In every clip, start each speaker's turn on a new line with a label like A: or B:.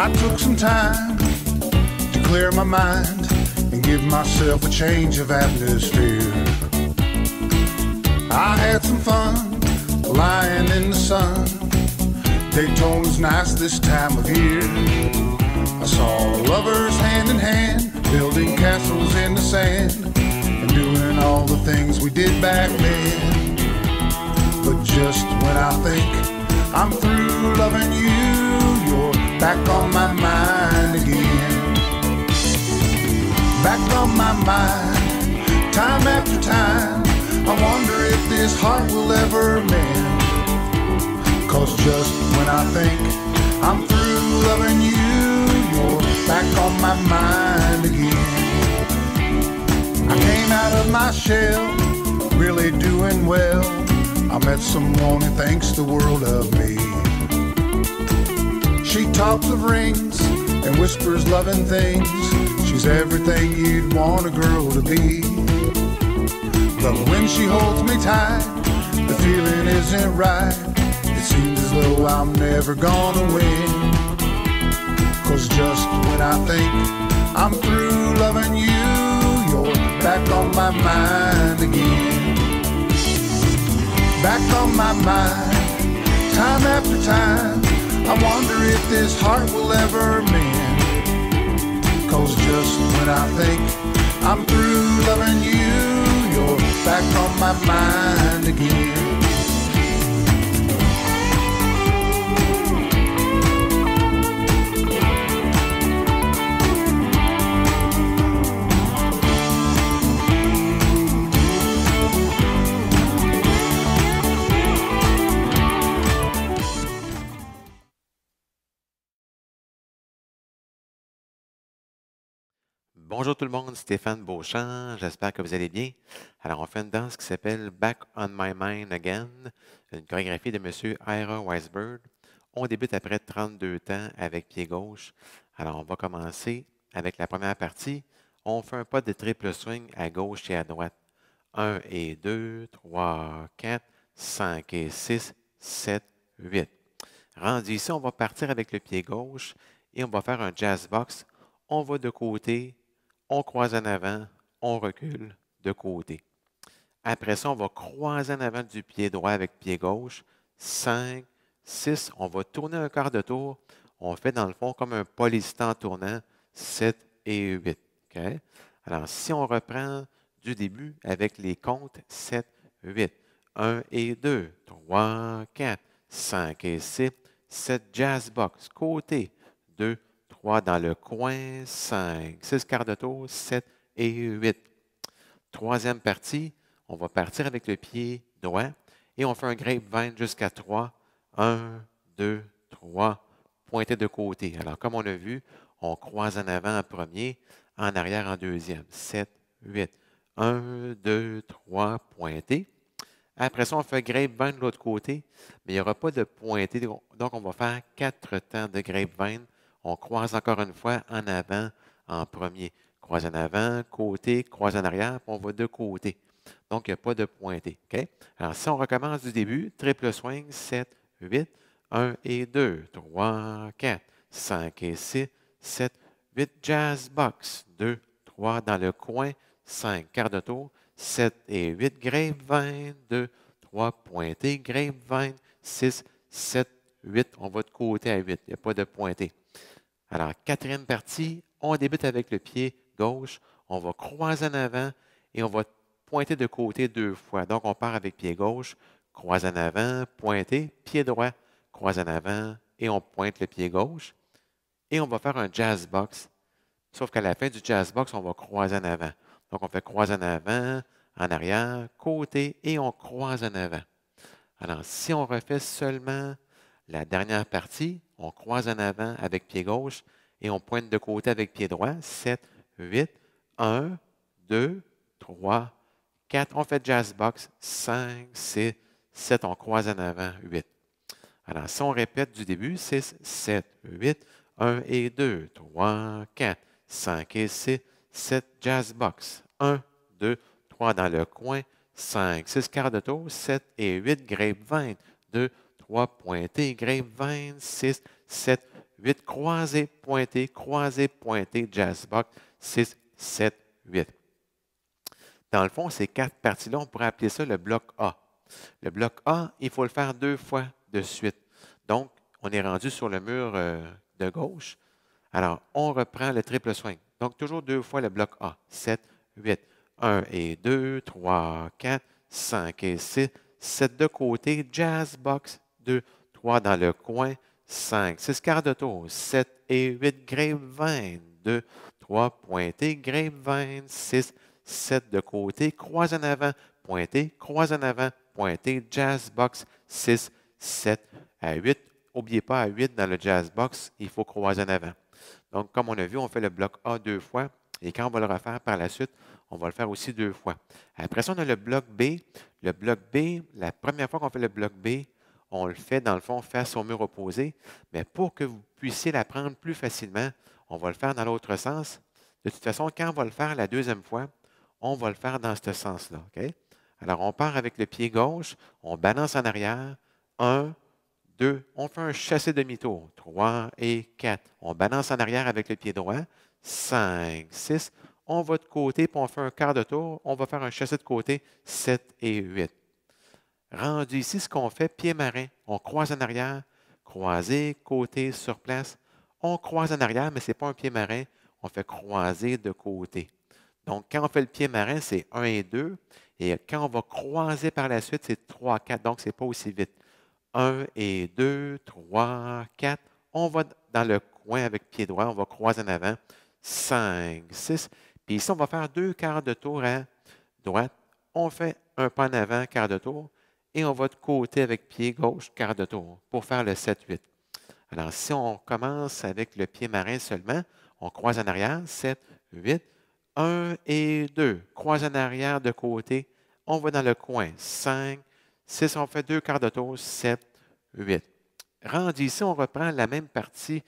A: I took some time to clear my mind and give myself a change of atmosphere. I had some fun lying in the sun. Daytona's nice this time of year. I saw lovers hand in hand, building castles in the sand, and doing all the things we did back then. But just when I think I'm through loving you, you're back on my mind again. Back on my mind, time after time. I wonder if this heart will ever mend. 'Cause just when I think I'm through loving you, you're back on my mind again. I came out of my shell, really doing well. I met someone who thinks the world of me. She talks of rings and whispers loving things. She's everything you'd want a girl to be. But when she holds me tight, the feeling isn't right. It seems as though I'm never gonna win. 'Cause just when I think I'm through loving you, you're back on my mind again. Back on my mind, time after time. I wonder if this heart will ever mend. 'Cause just when I think I'm through loving you, you're back on my mind again.
B: Bonjour tout le monde, Stéphane Beauchamp, j'espère que vous allez bien. Alors, on fait une danse qui s'appelle Back on My Mind Again, une chorégraphie de M. Ira Weisberg. On débute après 32 temps avec pied gauche. Alors, on va commencer avec la première partie. On fait un pas de triple swing à gauche et à droite. 1 et 2, 3, 4, 5 et 6, 7, 8. Rendu ici, on va partir avec le pied gauche et on va faire un jazz box. On va de côté. On croise en avant, on recule de côté. Après ça, on va croiser en avant du pied droit avec pied gauche. 5, 6, on va tourner un quart de tour. On fait dans le fond comme un polystand tournant, 7 et 8. Okay? Alors, si on reprend du début avec les comptes 7, 8, 1 et 2, 3, 4, 5 et 6, 7 jazz box, côté, 2, 3 dans le coin, 5, 6 quarts de tour, 7 et 8. Troisième partie, on va partir avec le pied droit et on fait un grapevine jusqu'à 3. 1, 2, 3, pointé de côté. Alors, comme on a vu, on croise en avant en premier, en arrière en deuxième. 7, 8. 1, 2, 3, pointé. Après ça, on fait grapevine de l'autre côté, mais il n'y aura pas de pointé. Donc, on va faire 4 temps de grapevine. On croise encore une fois en avant en premier. Croise en avant, côté, croise en arrière, puis on va de côté. Donc, il n'y a pas de pointé. Okay? Alors, si on recommence du début, triple swing, 7, 8, 1 et 2, 3, 4, 5 et 6, 7, 8, jazz box, 2, 3 dans le coin, 5, quart de tour, 7 et 8, grapevine, 2, 3, pointé, grapevine, 6, 7, 8, on va de côté à 8, il n'y a pas de pointé. Alors, quatrième partie, on débute avec le pied gauche, on va croiser en avant et on va pointer de côté 2 fois. Donc, on part avec pied gauche, croise en avant, pointer, pied droit, croise en avant et on pointe le pied gauche. Et on va faire un jazz box, sauf qu'à la fin du jazz box, on va croiser en avant. Donc, on fait croise en avant, en arrière, côté et on croise en avant. Alors, si on refait seulement la dernière partie, on croise en avant avec pied gauche et on pointe de côté avec pied droit. 7, 8, 1, 2, 3, 4. On fait jazz box. 5, 6, 7. On croise en avant. 8. Alors, si on répète du début, 6, 7, 8, 1 et 2, 3, 4, 5 et 6, 7, jazz box. 1, 2, 3 dans le coin. 5, 6 quarts de tour. 7 et 8, grapevine. 2, 3, pointé, grapevine. 6, 7, 8, croisé, pointé, jazz box, 6, 7, 8. Dans le fond, ces 4 parties-là, on pourrait appeler ça le bloc A. Le bloc A, il faut le faire 2 fois de suite. Donc, on est rendu sur le mur de gauche. Alors, on reprend le triple swing. Donc, toujours 2 fois le bloc A. 7, 8. 1 et 2, 3, 4, 5 et 6. 7 de côté, jazz box, 2, 3 dans le coin, 5, 6 quarts de tour, 7 et 8, grapevine, 2, 3, pointé, grapevine, 6, 7 de côté, croise en avant, pointé, croise en avant, pointé, jazz box, 6, 7 à 8. N'oubliez pas, à 8 dans le jazz box, il faut croiser en avant. Donc, comme on a vu, on fait le bloc A 2 fois. Et quand on va le refaire par la suite, on va le faire aussi 2 fois. Après ça, on a le bloc B. Le bloc B, la première fois qu'on fait le bloc B, on le fait dans le fond face au mur opposé. Mais pour que vous puissiez l'apprendre plus facilement, on va le faire dans l'autre sens. De toute façon, quand on va le faire la deuxième fois, on va le faire dans ce sens-là. Okay? Alors, on part avec le pied gauche, on balance en arrière. 1, 2, on fait un chassé demi-tour. 3 et 4. On balance en arrière avec le pied droit. 5, 6. On va de côté, puis on fait un quart de tour. On va faire un chassé de côté. 7 et 8. Rendu ici, ce qu'on fait, pied marin. On croise en arrière, croisé, côté, sur place. On croise en arrière, mais ce n'est pas un pied marin. On fait croiser de côté. Donc, quand on fait le pied marin, c'est 1 et 2. Et quand on va croiser par la suite, c'est 3, 4. Donc, ce n'est pas aussi vite. 1 et 2, 3, 4. On va dans le coin avec pied droit. On va croiser en avant. 5, 6. Puis ici, on va faire 2 quarts de tour à droite. On fait un pas en avant, quart de tour. Et on va de côté avec pied gauche, quart de tour, pour faire le 7, 8. Alors, si on commence avec le pied marin seulement, on croise en arrière. 7, 8. 1 et 2. Croise en arrière de côté. On va dans le coin. 5, 6, on fait 2 quarts de tour, 7, 8. Rendu ici, on reprend la même partie,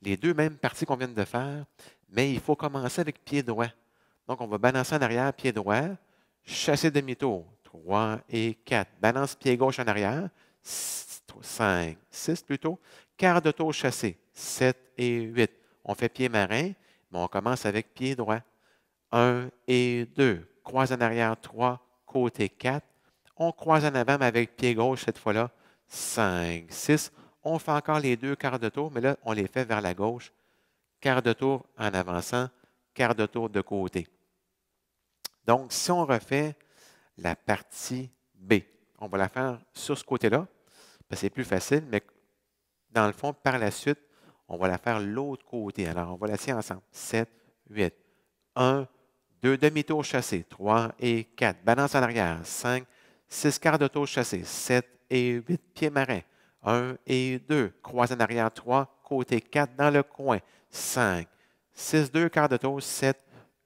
B: les 2 mêmes parties qu'on vient de faire, mais il faut commencer avec pied droit. Donc, on va balancer en arrière, pied droit, chasser demi-tour, 3 et 4. Balance pied gauche en arrière, 5, 6 plutôt. Quart de tour chassé, 7 et 8. On fait pied marin, mais on commence avec pied droit. 1 et 2. Croise en arrière, 3, côté 4. On croise en avant, mais avec pied gauche cette fois-là. 5, 6. On fait encore les 2 quarts de tour, mais là, on les fait vers la gauche. Quart de tour en avançant, quart de tour de côté. Donc, si on refait la partie B, on va la faire sur ce côté-là, parce que c'est plus facile, mais dans le fond, par la suite, on va la faire l'autre côté. Alors, on va la essayer ensemble. 7, 8. 1, 2 demi-tours chassés, 3 et 4. Balance en arrière, 5, 6 quarts de tour chassé, 7 et 8. Pieds marins, 1 et 2. Croise en arrière, 3, côté 4 dans le coin, 5, 6, 2 quarts de tour, 7,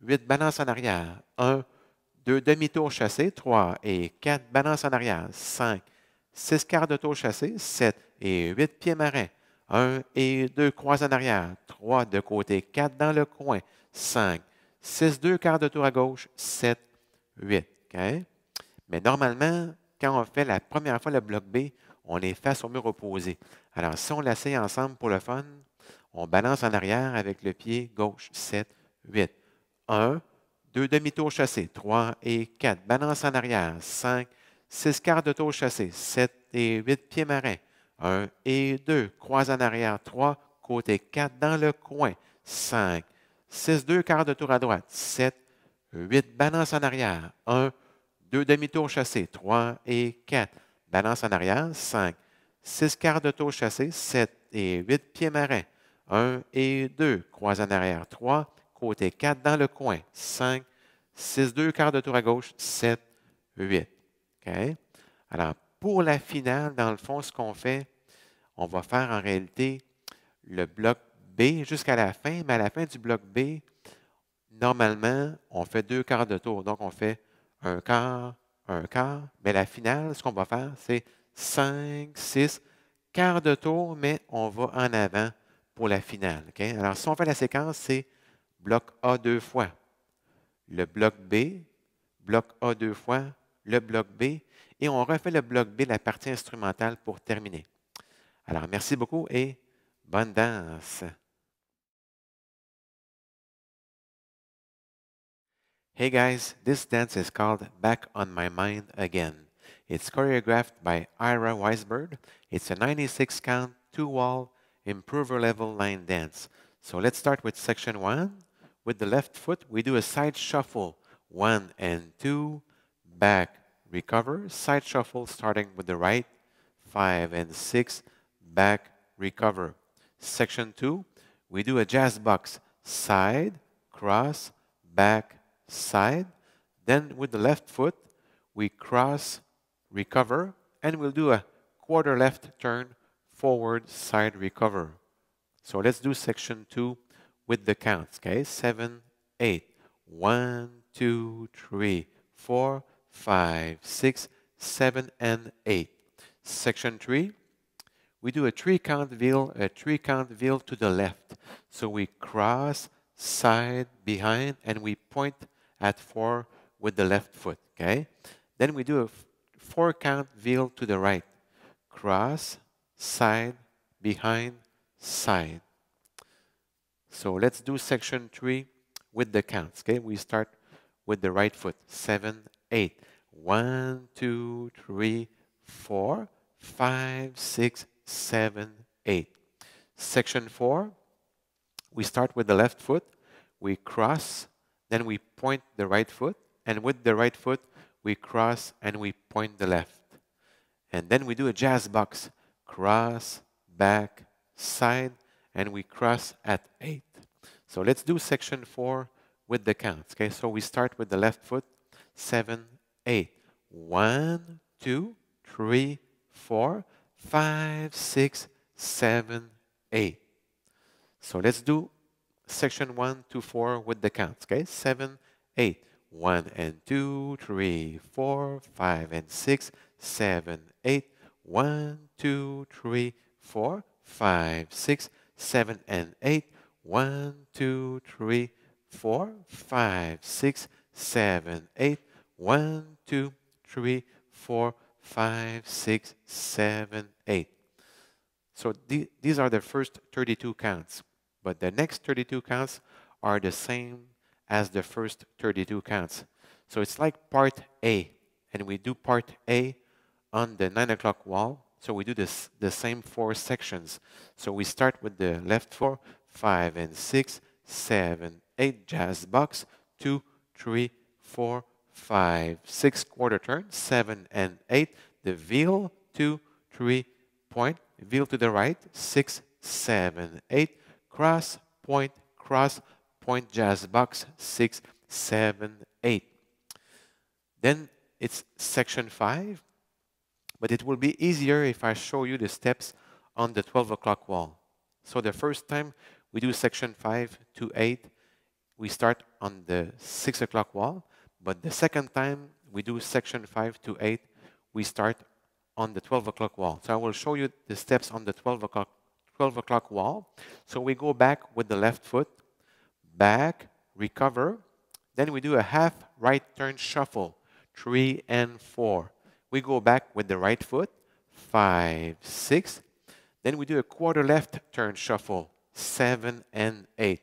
B: 8. Balance en arrière, 1, 2 demi-tours chassés, 3 et 4. Balance en arrière, 5, 6 quarts de tour chassé, 7 et 8. Pieds marins, 1 et 2. Croise en arrière, 3 de côté, 4 dans le coin, 5, 6, 2 quarts de tour à gauche, 7, 8. Okay? Mais normalement, quand on fait la première fois le bloc B, on est face au mur opposé. Alors, si on l'essaye ensemble pour le fun, on balance en arrière avec le pied gauche, 7, 8. 1, 2 demi-tours chassés, 3 et 4. Balance en arrière, 5, 6 quarts de tour chassé, 7 et 8. Pieds marins, 1 et 2. Croise en arrière, 3, côté 4 dans le coin, 5, 6, 2 quarts de tour à droite, 7, 8, balance en arrière, 1, 2 demi-tours chassés, 3 et 4, balance en arrière, 5, 6 quarts de tour chassés, 7 et 8, pieds marins, 1 et 2, croise en arrière, 3, côté 4 dans le coin, 5, 6, 2 quarts de tour à gauche, 7, 8. Okay? Alors, pour la finale, dans le fond, ce qu'on fait, on va faire en réalité le bloc B jusqu'à la fin, mais à la fin du bloc B, normalement, on fait 2 quarts de tour. Donc, on fait un quart. Mais la finale, ce qu'on va faire, c'est 5, 6 quarts de tour, mais on va en avant pour la finale. Okay? Alors, si on fait la séquence, c'est bloc A 2 fois, le bloc B, bloc A 2 fois, le bloc B, et on refait le bloc B, la partie instrumentale, pour terminer. Alors, merci beaucoup et Bonne danse! Hey guys, this dance is called Back on My Mind Again. It's choreographed by Ira Weisberg. It's a 96 count, 2-wall, improver level line dance. So let's start with section 1. With the left foot, we do a side shuffle. 1 and 2, back, recover. Side shuffle starting with the right. 5 and 6, back, recover. Section 2, we do a jazz box. Side, cross, back, side. Then with the left foot, we cross, recover, and we'll do a quarter left turn, forward, side, recover. So let's do section 2 with the counts, okay? 7, 8. 1, 2, 3, 4, 5, 6, 7, and 8. Section 3, we do a 3-count wheel, to the left. So we cross, side, behind, and we point at 4 with the left foot, okay? Then we do a 4-count wheel to the right. Cross, side, behind, side. So let's do section 3 with the counts, okay? We start with the right foot. 7, 8. 1, 2, 3, 4, 5, 6, 7, 8. Section 4, we start with the left foot. We cross, then we point the right foot, and with the right foot, we cross and we point the left. And then we do a jazz box. Cross, back, side, and we cross at 8. So let's do section 4 with the counts, okay? So we start with the left foot. 7, 8. 1, 2, 3, 4, 5, 6, 7, 8. So let's do section 1 to 4 with the counts, okay? 7, 8. 1 and 2, 3, 4, 5 and 6, 7, 8. 1, 2, 3, 4, 5, 6, 7 and 8. 1, 2, 3, 4, 5, 6, 7, 8. 1, 2, 3, 4, 5, 6, 7, 8. So these are the first 32 counts. But the next 32 counts are the same as the first 32 counts. So it's like part A. And we do part A on the 9 o'clock wall. So we do the same 4 sections. So we start with the left 4, 5 and 6, 7, 8, jazz box, 2, 3, 4, 5, 6, quarter turn, 7 and 8, the wheel, 2, 3, point, wheel to the right, 6, 7, 8, cross, point, jazz box, 6, 7, 8. Then it's section 5, but it will be easier if I show you the steps on the 12 o'clock wall. So the first time we do section 5 to 8, we start on the 6 o'clock wall, but the second time we do section 5 to 8, we start on the 12 o'clock wall. So I will show you the steps on the 12 o'clock wall. So we go back with the left foot, back, recover. Then we do a half right turn shuffle, 3 and 4. We go back with the right foot, 5, 6. Then we do a quarter left turn shuffle, 7 and 8.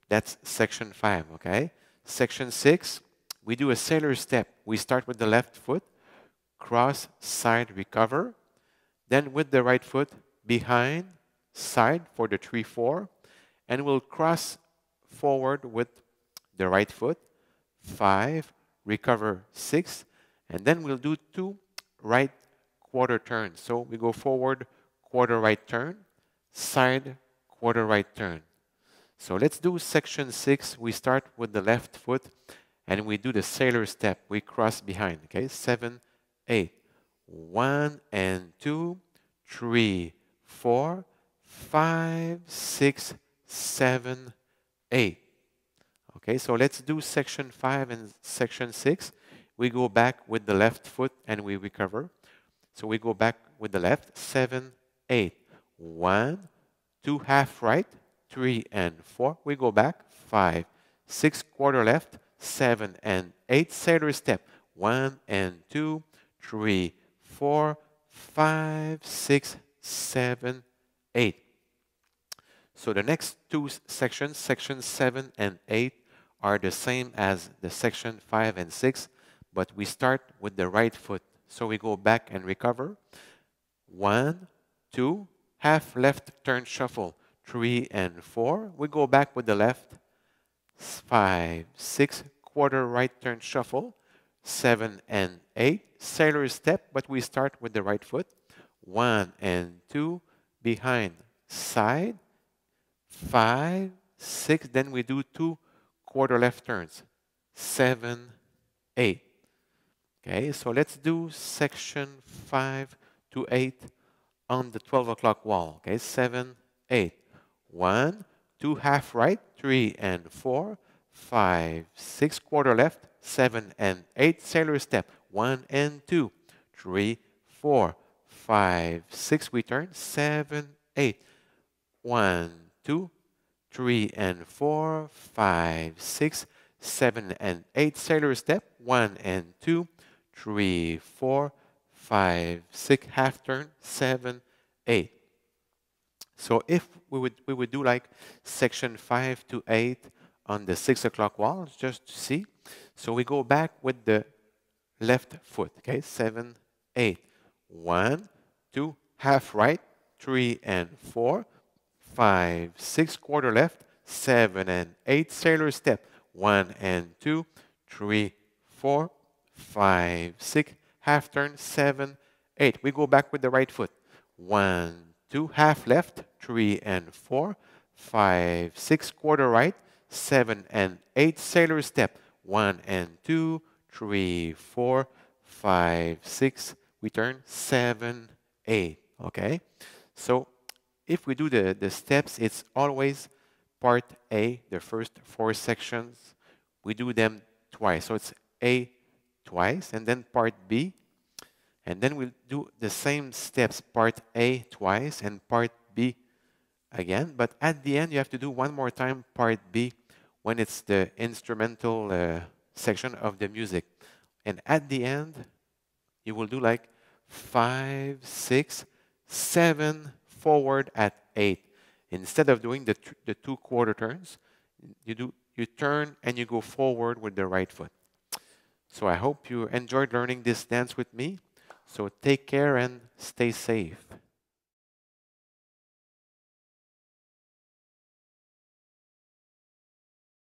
B: That's section 5, okay? Section 6, we do a sailor step. We start with the left foot, cross, side, recover. Then with the right foot, behind, side for the 3, 4. And we'll cross forward with the right foot, 5, recover, 6. And then we'll do 2 right quarter turns. So we go forward, quarter right turn, side, quarter right turn. So let's do section 6. We start with the left foot and we do the sailor step. We cross behind, okay? 7, 8. 1 and 2, 3, 4, 5, 6, 7, 8. Okay, so let's do section 5 and section 6. We go back with the left foot and we recover. So we go back with the left, 7, 8. 1, 2 half right, 3 and 4. We go back, 5, 6 quarter left, 7 and 8. Sailor step, 1 and 2, 3, 4, 5, 6, 7, 8. So the next two sections, sections 7 and 8, are the same as the section 5 and 6, but we start with the right foot. So we go back and recover. 1, 2, half left turn shuffle. 3 and 4, we go back with the left. 5, 6, quarter right turn shuffle. 7 and 8, sailor step, but we start with the right foot. 1 and 2, behind, side. 5, 6, then we do 2 quarter left turns. 7, 8. Okay, so let's do section 5 to 8 on the 12 o'clock wall. Okay, 7, 8. 1, 2 half right, 3 and 4, 5, 6 quarter left, 7 and 8 sailor step. 1 and 2, 3, 4, 5, 6 we turn. 7, 8. 1, 2, 3 and 4, 5, 6, 7 and 8 sailor step. 1 and 2, 3, 4, 5, 6 half turn. 7, 8. So if we would do like section 5 to 8 on the 6 o'clock wall, just to see. So we go back with the left foot. Okay, 7, 8. 1, 2 half right, 3 and 4, 5, 6 quarter left, 7 and 8 sailor step. 1 and 2, 3, 4, 5, 6 half turn. 7, 8. We go back with the right foot. 1, 2 half left, 3 and 4, 5, 6 quarter right, 7 and 8 sailor step. 1 and 2, 3, 4, 5, 6. We turn. 7, 8. Okay, so if we do the steps, it's always part A, the first 4 sections. We do them twice. So it's A twice, and then part B. And then we'll do the same steps, part A twice and part B again. But at the end, you have to do one more time part B when it's the instrumental section of the music. And at the end, you will do like 5, 6, 7, forward at 8. Instead of doing the 2 quarter turns, you turn and you go forward with the right foot. So I hope you enjoyed learning this dance with me. So take care and stay safe.